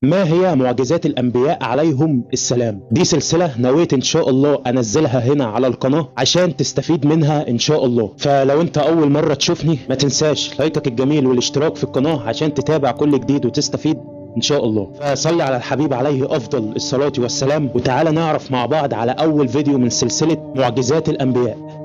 ما هي معجزات الأنبياء عليهم السلام؟ دي سلسلة نويت إن شاء الله أنزلها هنا على القناة عشان تستفيد منها إن شاء الله. فلو أنت أول مرة تشوفني ما تنساش لايكك الجميل والاشتراك في القناة عشان تتابع كل جديد وتستفيد إن شاء الله. فصلي على الحبيب عليه أفضل الصلاة والسلام، وتعالى نعرف مع بعض على أول فيديو من سلسلة معجزات الأنبياء.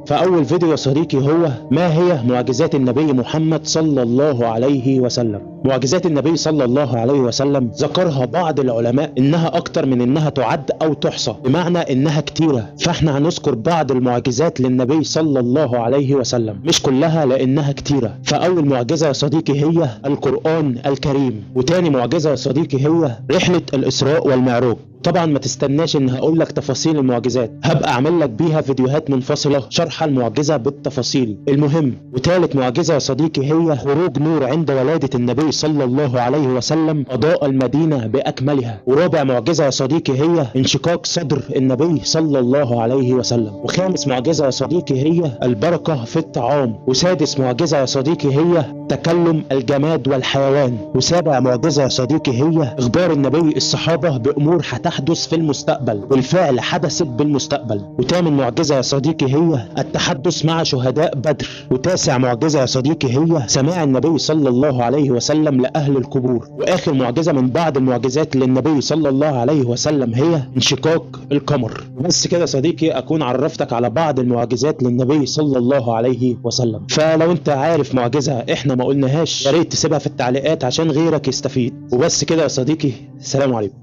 فأول فيديو يا صديقي هو ما هي معجزات النبي محمد صلى الله عليه وسلم. معجزات النبي صلى الله عليه وسلم ذكرها بعض العلماء إنها أكتر من إنها تعد أو تحصى، بمعنى إنها كتيرة. فإحنا هنذكر بعض المعجزات للنبي صلى الله عليه وسلم، مش كلها لأنها كتيرة. فأول معجزة يا صديقي هي القرآن الكريم، وتاني معجزة يا صديقي هي رحلة الإسراء والمعراج. طبعا ما تستناش ان هقول لك تفاصيل المعجزات، هبقى اعمل لك بيها فيديوهات منفصله شرح المعجزه بالتفاصيل. المهم، وثالث معجزه يا صديقي هي خروج نور عند ولاده النبي صلى الله عليه وسلم، اضاء المدينه باكملها. ورابع معجزه يا صديقي هي انشقاق صدر النبي صلى الله عليه وسلم. وخامس معجزه يا صديقي هي البركه في الطعام. وسادس معجزه يا صديقي هي تكلم الجماد والحيوان. وسابع معجزه يا صديقي هي اخبار النبي الصحابه بامور حدث في المستقبل، والفعل حدثت بالمستقبل. وثامن معجزة يا صديقي هي التحدث مع شهداء بدر. وتاسع معجزة يا صديقي هي سماع النبي صلى الله عليه وسلم لأهل القبور. وآخر معجزة من بعض المعجزات للنبي صلى الله عليه وسلم هي انشقاق القمر. بس كده يا صديقي أكون عرفتك على بعض المعجزات للنبي صلى الله عليه وسلم. فلو أنت عارف معجزة إحنا ما قلناهاش، يا ريت تسيبها في التعليقات عشان غيرك يستفيد. وبس كده يا صديقي، السلام عليكم.